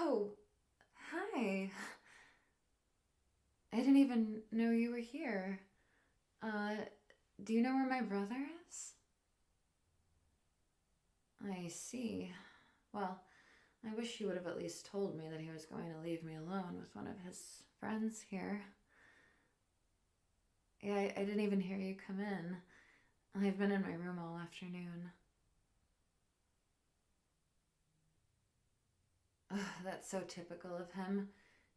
Oh, hi. I didn't even know you were here. Uh, do you know where my brother is? I see. Well, I wish he would have at least told me that he was going to leave me alone with one of his friends here. Yeah, I didn't even hear you come in. I've been in my room all afternoon. Ugh, that's so typical of him.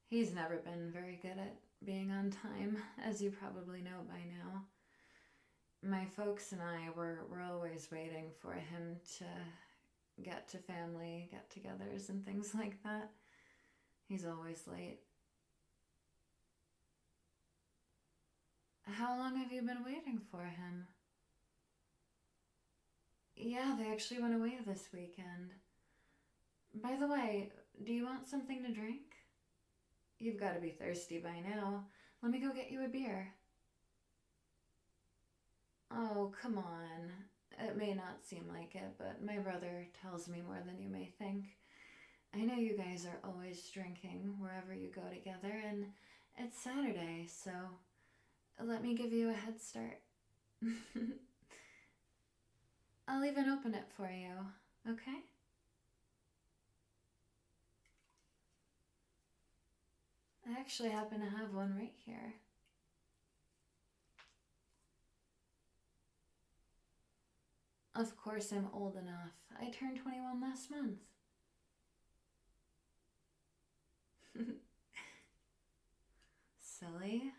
He's never been very good at being on time, as you probably know by now. My folks and I were always waiting for him to get to family get togethers and things like that. He's always late. How long have you been waiting for him? Yeah, they actually went away this weekend. By the way, do you want something to drink? You've got to be thirsty by now. Let me go get you a beer. Oh, come on. It may not seem like it, but my brother tells me more than you may think. I know you guys are always drinking wherever you go together, and it's Saturday, so let me give you a head start. I'll even open it for you, okay? I actually happen to have one right here. Of course, I'm old enough. I turned 21 last month. Silly.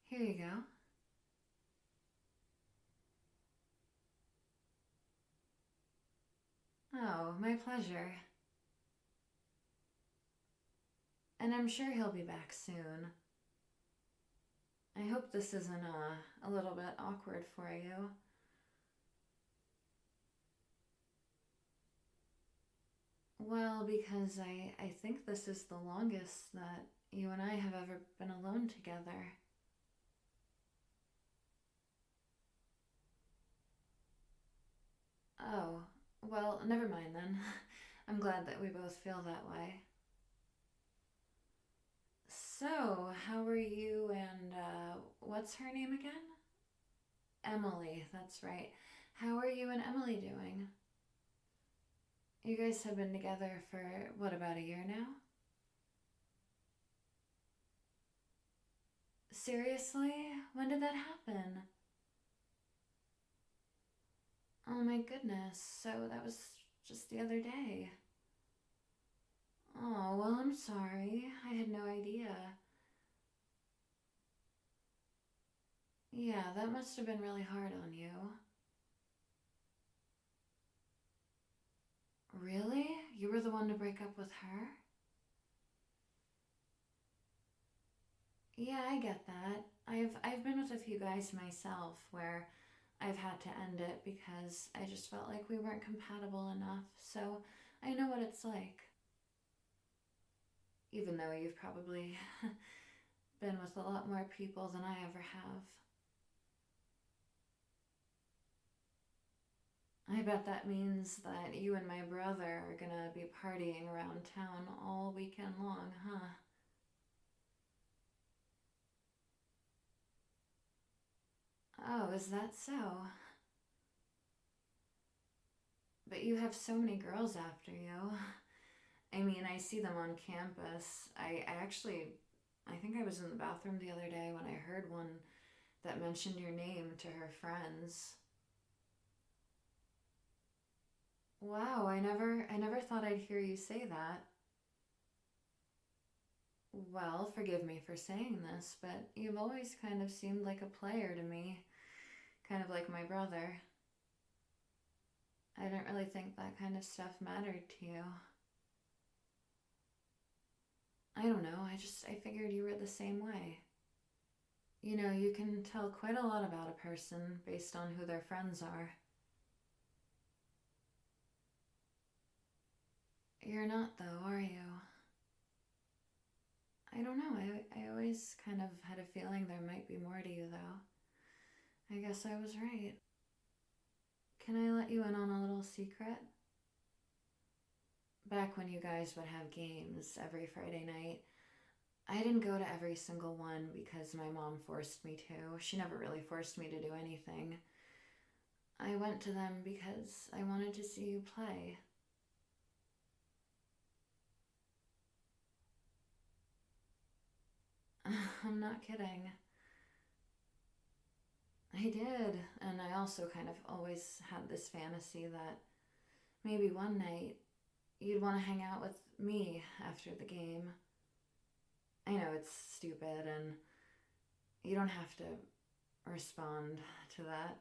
Here you go. Oh, my pleasure. And I'm sure he'll be back soon. I hope this isn't a little bit awkward for you. Well, because I think this is the longest that you and I have ever been alone together. Oh, well, never mind then. I'm glad that we both feel that way. So, how are you and, what's her name again? Emily, that's right. How are you and Emily doing? You guys have been together for, what, about a year now? Seriously? When did that happen? Oh my goodness, so that was just the other day. Oh, well, I'm sorry. I had no idea. Yeah, that must have been really hard on you. Really? You were the one to break up with her? Yeah, I get that. I've been with a few guys myself where I've had to end it because I just felt like we weren't compatible enough. So I know what it's like. Even though you've probably been with a lot more people than I ever have. I bet that means that you and my brother are gonna be partying around town all weekend long, huh? Oh, is that so? But you have so many girls after you. I mean, I see them on campus. I think I was in the bathroom the other day when I heard one that mentioned your name to her friends. Wow, I never thought I'd hear you say that. Well, forgive me for saying this, but you've always kind of seemed like a player to me, kind of like my brother. I didn't really think that kind of stuff mattered to you. I don't know, I figured you were the same way. You know, you can tell quite a lot about a person based on who their friends are. You're not, though, are you? I don't know. I always kind of had a feeling there might be more to you, though. I guess I was right. Can I let you in on a little secret? Back when you guys would have games every Friday night, I didn't go to every single one because my mom forced me to. She never really forced me to do anything. I went to them because I wanted to see you play. I'm not kidding. I did, and I also kind of always had this fantasy that maybe one night you'd want to hang out with me after the game. I know it's stupid, and you don't have to respond to that.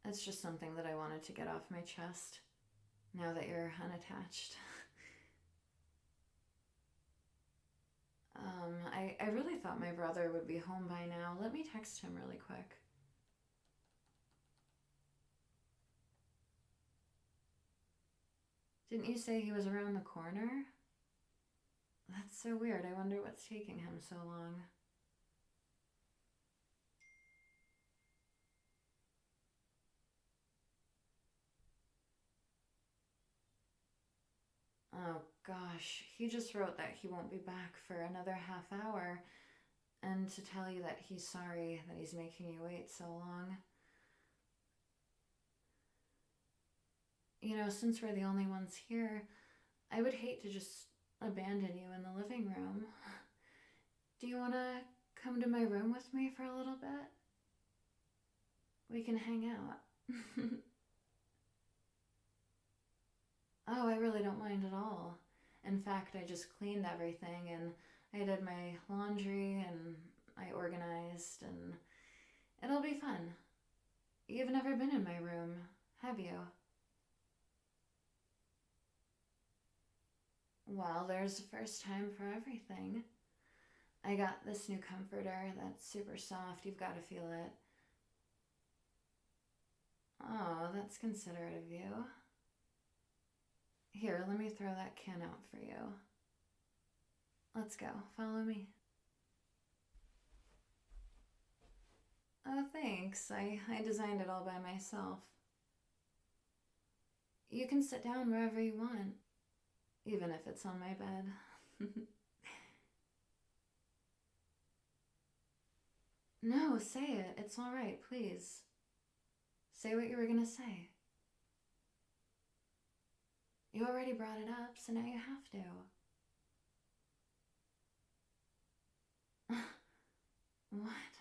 It's just something that I wanted to get off my chest now that you're unattached. I really thought my brother would be home by now. Let me text him really quick. Didn't you say he was around the corner? That's so weird. I wonder what's taking him so long. Oh gosh, he just wrote that he won't be back for another half hour and to tell you that he's sorry that he's making you wait so long. You know, since we're the only ones here, I would hate to just abandon you in the living room. Do you want to come to my room with me for a little bit? We can hang out. Oh, I really don't mind at all. In fact, I just cleaned everything and I did my laundry and I organized, and it'll be fun. You've never been in my room, have you? Well, there's a first time for everything. I got this new comforter that's super soft. You've got to feel it. Oh, that's considerate of you. Here, let me throw that can out for you. Let's go. Follow me. Oh, thanks. I designed it all by myself. You can sit down wherever you want, even if it's on my bed. No, say it. It's all right, please. Say what you were gonna say. You already brought it up, so now you have to. What?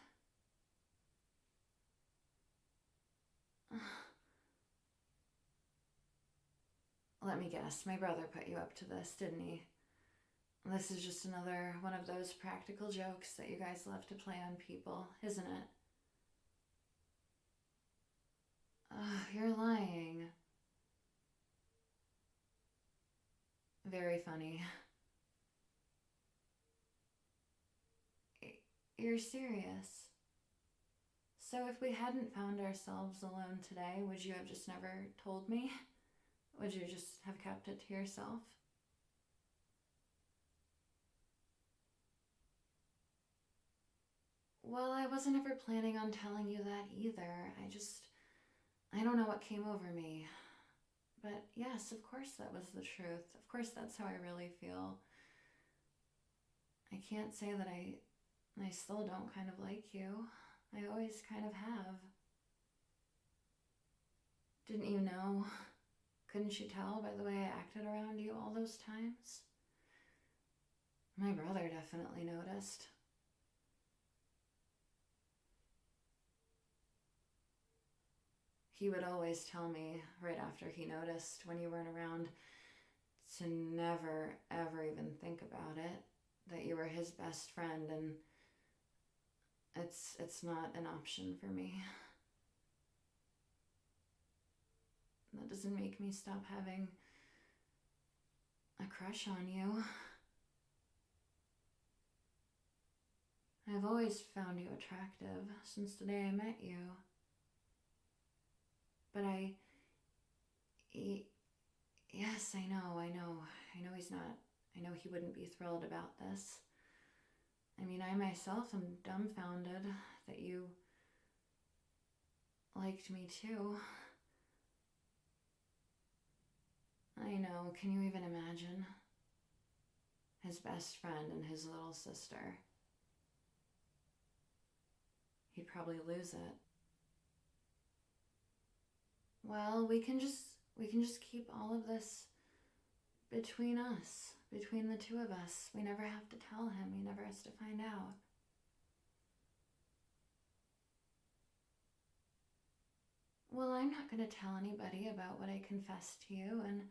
Let me guess, my brother put you up to this, didn't he? This is just another one of those practical jokes that you guys love to play on people, isn't it? You're lying. Very funny. You're serious. So if we hadn't found ourselves alone today, would you have just never told me? Would you just have kept it to yourself? Well, I wasn't ever planning on telling you that either. I don't know what came over me. But yes, of course that was the truth. Of course that's how I really feel. I can't say that I still don't kind of like you. I always kind of have. Didn't you know? Couldn't you tell by the way I acted around you all those times? My brother definitely noticed. He would always tell me right after he noticed when you weren't around to never ever even think about it, that you were his best friend, and it's not an option for me. That doesn't make me stop having a crush on you. I've always found you attractive since the day I met you. But yes, I know he's not, I know he wouldn't be thrilled about this. I mean, I myself am dumbfounded that you liked me too. I know, can you even imagine? His best friend and his little sister. He'd probably lose it. Well, we can just keep all of this between us, between the two of us. We never have to tell him. He never has to find out. Well, I'm not going to tell anybody about what I confessed to you, and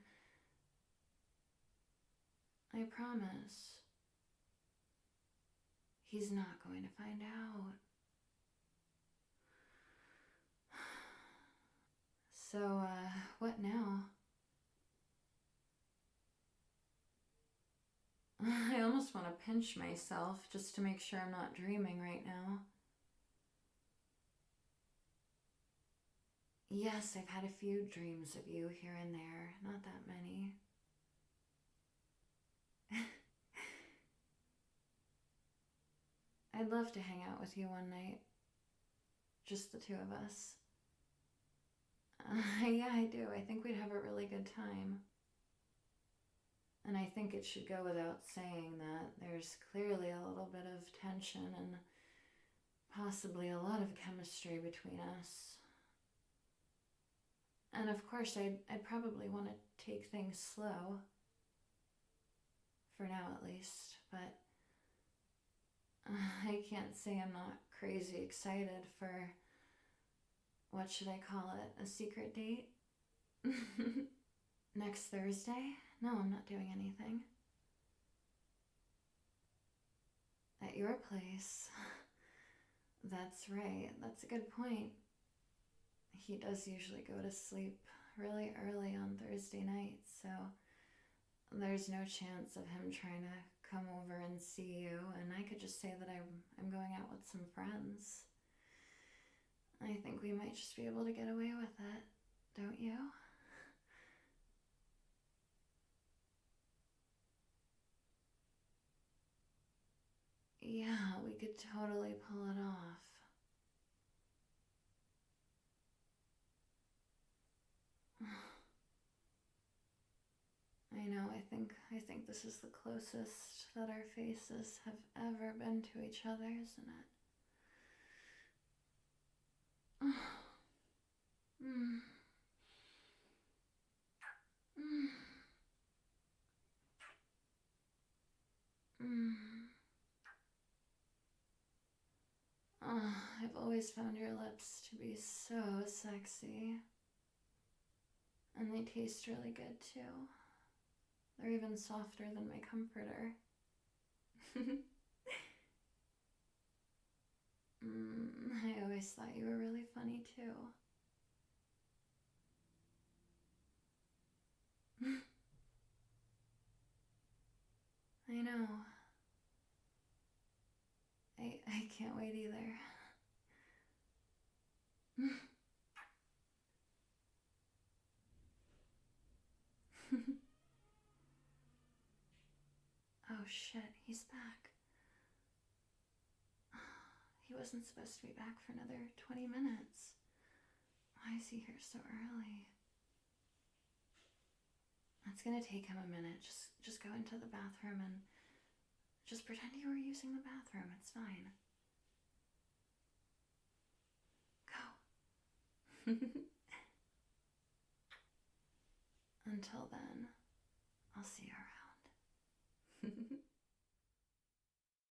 I promise he's not going to find out. So, what now? I almost want to pinch myself just to make sure I'm not dreaming right now. Yes, I've had a few dreams of you here and there, not that many. I'd love to hang out with you one night. Just the two of us. Yeah, I do. I think we'd have a really good time. And I think it should go without saying that there's clearly a little bit of tension and possibly a lot of chemistry between us. And of course, I'd probably want to take things slow. For now, at least. But I can't say I'm not crazy excited for, what should I call it, a secret date? Next Thursday? No, I'm not doing anything. At your place? That's right, that's a good point. He does usually go to sleep really early on Thursday nights, so there's no chance of him trying to come over and see you, and I could just say that I'm going out with some friends. I think we might just be able to get away with it, don't you? Yeah, we could totally pull it off. I know, I think this is the closest that our faces have ever been to each other, isn't it? mm. Mm. Mm. Oh, I've always found your lips to be so sexy. And they taste really good too. They're even softer than my comforter. I always thought you were really funny too. I know. I can't wait either. Oh shit, he's back. He wasn't supposed to be back for another 20 minutes. Why is he here so early? It's gonna take him a minute. Just go into the bathroom and just pretend you were using the bathroom. It's fine. Go. Until then, I'll see you around.